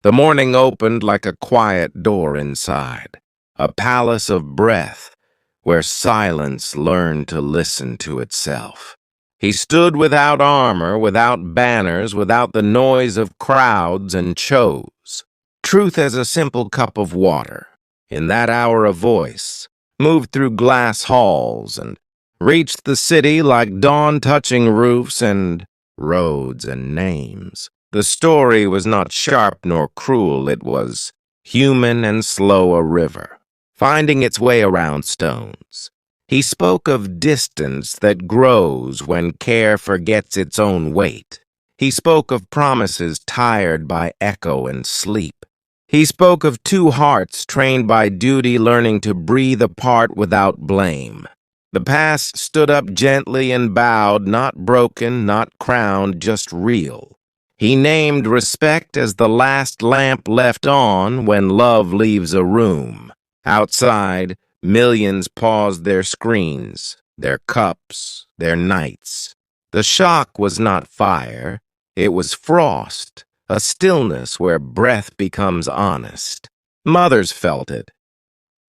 The morning opened like a quiet door inside, a palace of breath where silence learned to listen to itself. He stood without armor, without banners, without the noise of crowds, and chose truth as a simple cup of water. In that hour, a voice moved through glass halls and reached the city like dawn touching roofs and roads and names. The story was not sharp nor cruel, it was human and slow, a river, finding its way around stones. He spoke of distance that grows when care forgets its own weight. He spoke of promises tired by echo and sleep. He spoke of two hearts trained by duty learning to breathe apart without blame. The past stood up gently and bowed, not broken, not crowned, just real. He named respect as the last lamp left on when love leaves a room. Outside, millions paused their screens, their cups, their nights. The shock was not fire, it was frost, a stillness where breath becomes honest. Mothers felt it.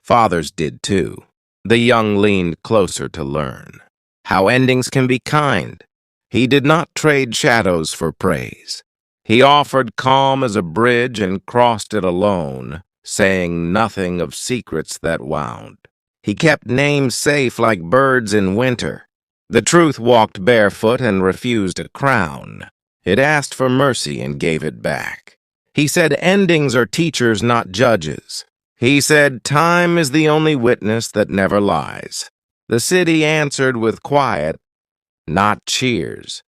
Fathers did too. The young leaned closer to learn how endings can be kind. He did not trade shadows for praise. He offered calm as a bridge and crossed it alone, saying nothing of secrets that wound. He kept names safe like birds in winter. The truth walked barefoot and refused a crown. It asked for mercy and gave it back. He said endings are teachers, not judges. He said time is the only witness that never lies. The city answered with quiet, not cheers,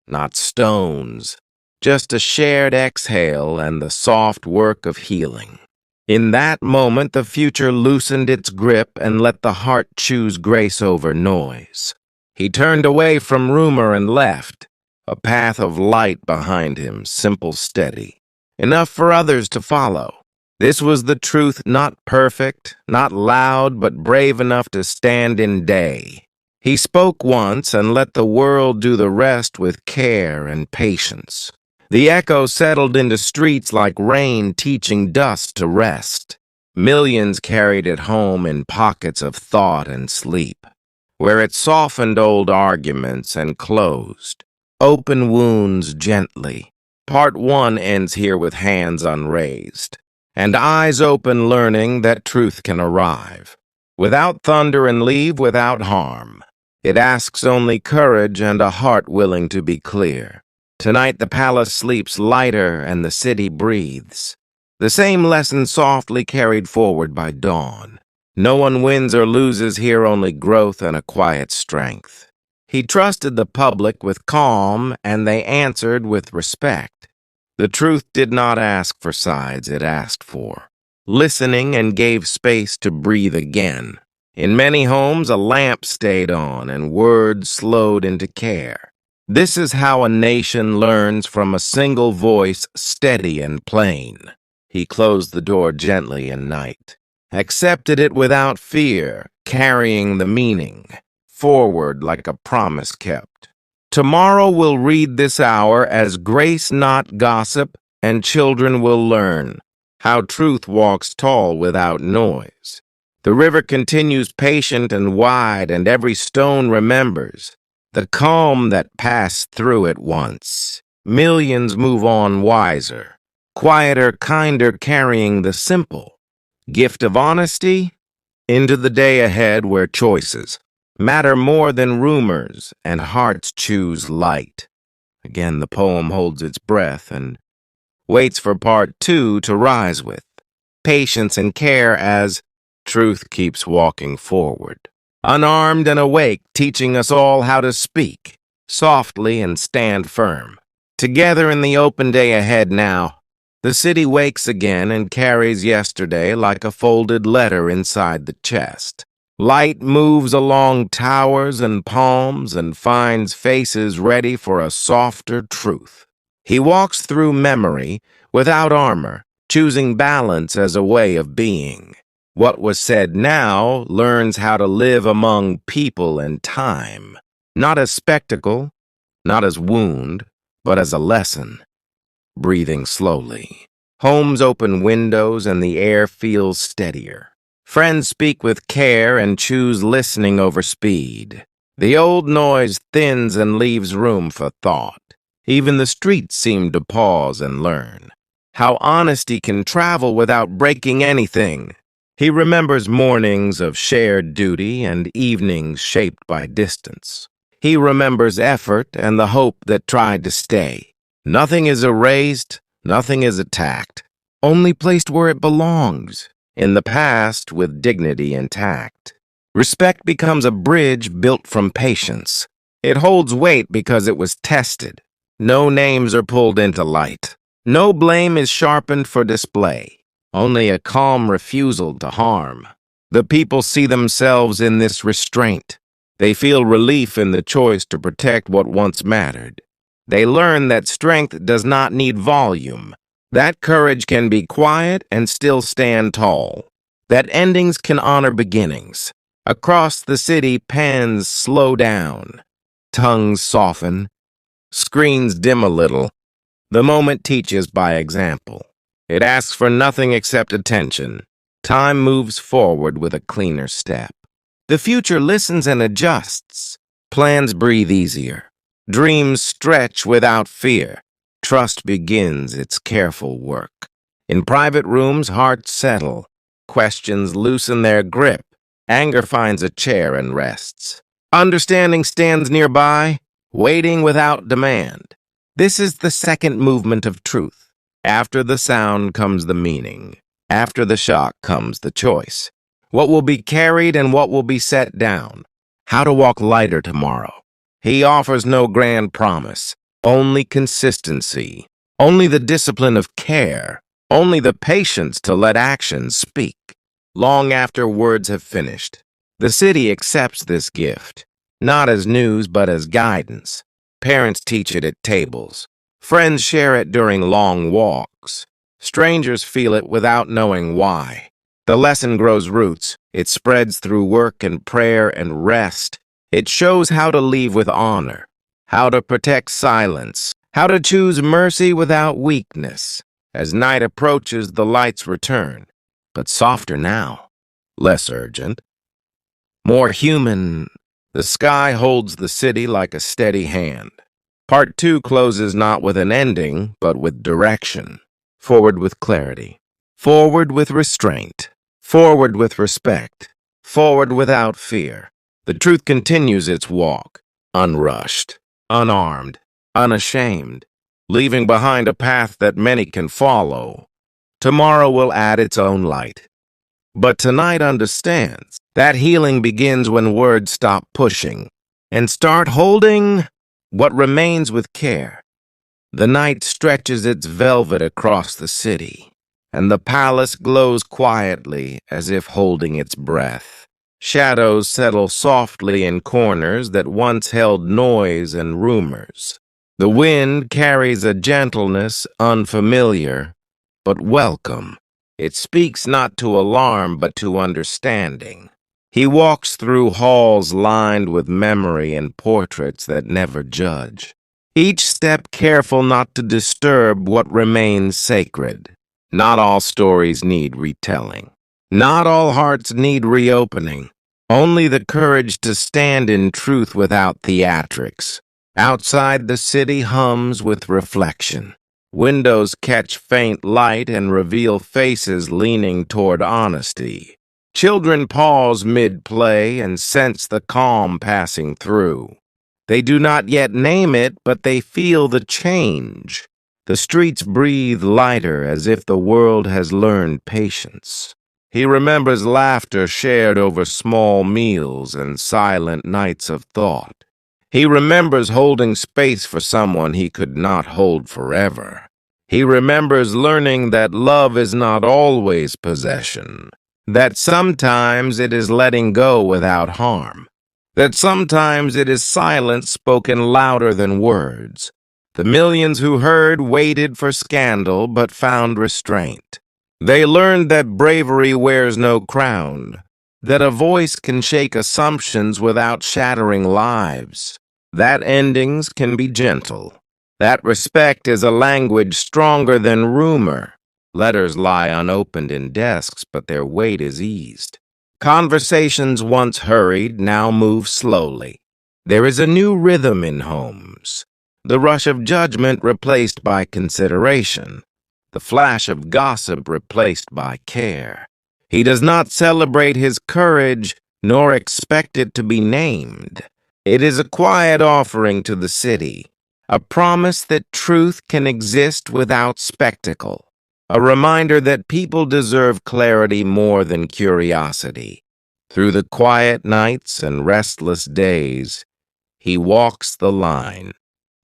not stones, just a shared exhale and the soft work of healing. In that moment, the future loosened its grip and let the heart choose grace over noise. He turned away from rumor and left, a path of light behind him, simple, steady, enough for others to follow. This was the truth, not perfect, not loud, but brave enough to stand in day. He spoke once and let the world do the rest with care and patience. The echo settled into streets like rain teaching dust to rest. Millions carried it home in pockets of thought and sleep, where it softened old arguments and closed open wounds gently. Part 1 ends here with hands unraised and eyes open, learning that truth can arrive without thunder and leave without harm. It asks only courage and a heart willing to be clear. Tonight the palace sleeps lighter and the city breathes. The same lesson softly carried forward by dawn. No one wins or loses here, only growth and a quiet strength. He trusted the public with calm, and they answered with respect. The truth did not ask for sides, it asked for listening and gave space to breathe again. In many homes, a lamp stayed on and words slowed into care. This is how a nation learns from a single voice, steady and plain. He closed the door gently in night, accepted it without fear, carrying the meaning forward like a promise kept. Tomorrow will read this hour as grace, not gossip, and children will learn how truth walks tall without noise. The river continues patient and wide, and every stone remembers the calm that passed through it once. Millions move on wiser, quieter, kinder, carrying the simple gift of honesty into the day ahead where choices matter more than rumors and hearts choose light. Again, the poem holds its breath and waits for part 2 to rise with patience and care as truth keeps walking forward. Unarmed and awake, teaching us all how to speak softly and stand firm. Together in the open day ahead now, the city wakes again and carries yesterday like a folded letter inside the chest. Light moves along towers and palms and finds faces ready for a softer truth. He walks through memory without armor, choosing balance as a way of being. What was said now learns how to live among people and time, not as spectacle, not as wound, but as a lesson, breathing slowly. Homes open windows and the air feels steadier. Friends speak with care and choose listening over speed. The old noise thins and leaves room for thought. Even the streets seem to pause and learn. How honesty can travel without breaking anything. He remembers mornings of shared duty and evenings shaped by distance. He remembers effort and the hope that tried to stay. Nothing is erased, nothing is attacked, only placed where it belongs, in the past with dignity intact. Respect becomes a bridge built from patience. It holds weight because it was tested. No names are pulled into light. No blame is sharpened for display. Only a calm refusal to harm. The people see themselves in this restraint. They feel relief in the choice to protect what once mattered. They learn that strength does not need volume. That courage can be quiet and still stand tall. That endings can honor beginnings. Across the city, pens slow down. Tongues soften. Screens dim a little. The moment teaches by example. It asks for nothing except attention. Time moves forward with a cleaner step. The future listens and adjusts. Plans breathe easier. Dreams stretch without fear. Trust begins its careful work. In private rooms, hearts settle. Questions loosen their grip. Anger finds a chair and rests. Understanding stands nearby, waiting without demand. This is the second movement of truth. After the sound comes the meaning. After the shock comes the choice. What will be carried and what will be set down. How to walk lighter tomorrow. He offers no grand promise, only consistency, only the discipline of care, only the patience to let actions speak. Long after words have finished, the city accepts this gift, not as news but as guidance. Parents teach it at tables. Friends share it during long walks. Strangers feel it without knowing why. The lesson grows roots. It spreads through work and prayer and rest. It shows how to leave with honor, how to protect silence, how to choose mercy without weakness. As night approaches, the lights return, but softer now, less urgent, more human. The sky holds the city like a steady hand. Part 2 closes not with an ending, but with direction. Forward with clarity. Forward with restraint. Forward with respect. Forward without fear. The truth continues its walk, unrushed, unarmed, unashamed, leaving behind a path that many can follow. Tomorrow will add its own light. But tonight understands that healing begins when words stop pushing and start holding what remains with care. The night stretches its velvet across the city, and the palace glows quietly as if holding its breath. Shadows settle softly in corners that once held noise and rumors. The wind carries a gentleness unfamiliar, but welcome. It speaks not to alarm, but to understanding. He walks through halls lined with memory and portraits that never judge. Each step careful not to disturb what remains sacred. Not all stories need retelling. Not all hearts need reopening. Only the courage to stand in truth without theatrics. Outside, the city hums with reflection. Windows catch faint light and reveal faces leaning toward honesty. Children pause mid-play and sense the calm passing through. They do not yet name it, but they feel the change. The streets breathe lighter as if the world has learned patience. He remembers laughter shared over small meals and silent nights of thought. He remembers holding space for someone he could not hold forever. He remembers learning that love is not always possession, that sometimes it is letting go without harm, that sometimes it is silence spoken louder than words. The millions who heard waited for scandal but found restraint. They learned that bravery wears no crown, that a voice can shake assumptions without shattering lives, that endings can be gentle, that respect is a language stronger than rumor, Letters lie unopened in desks, but their weight is eased. Conversations once hurried now move slowly. There is a new rhythm in homes. The rush of judgment replaced by consideration. The flash of gossip replaced by care. He does not celebrate his courage, nor expect it to be named. It is a quiet offering to the city, a promise that truth can exist without spectacle, a reminder that people deserve clarity more than curiosity. Through the quiet nights and restless days, he walks the line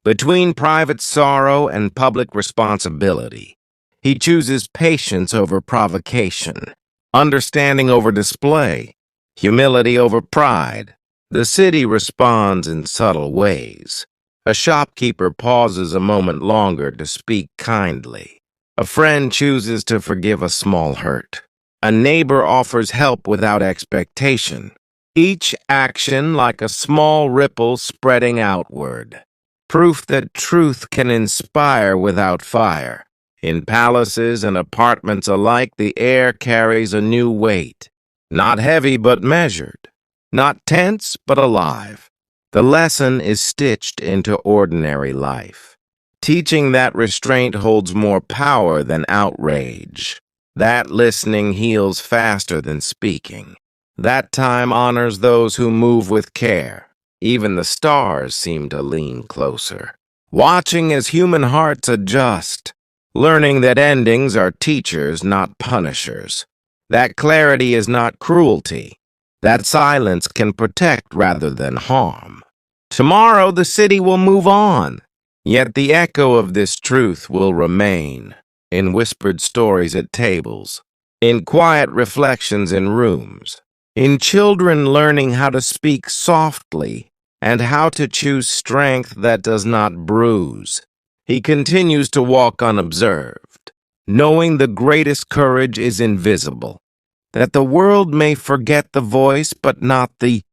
between private sorrow and public responsibility. He chooses patience over provocation, understanding over display, humility over pride. The city responds in subtle ways. A shopkeeper pauses a moment longer to speak kindly. A friend chooses to forgive a small hurt. A neighbor offers help without expectation. Each action like a small ripple spreading outward. Proof that truth can inspire without fire. In palaces and apartments alike, the air carries a new weight. Not heavy but measured. Not tense but alive. The lesson is stitched into ordinary life, teaching that restraint holds more power than outrage. That listening heals faster than speaking. That time honors those who move with care. Even the stars seem to lean closer, watching as human hearts adjust, learning that endings are teachers, not punishers. That clarity is not cruelty. That silence can protect rather than harm. Tomorrow the city will move on, yet the echo of this truth will remain in whispered stories at tables, in quiet reflections in rooms, in children learning how to speak softly and how to choose strength that does not bruise. He continues to walk unobserved, knowing the greatest courage is invisible, that the world may forget the voice but not the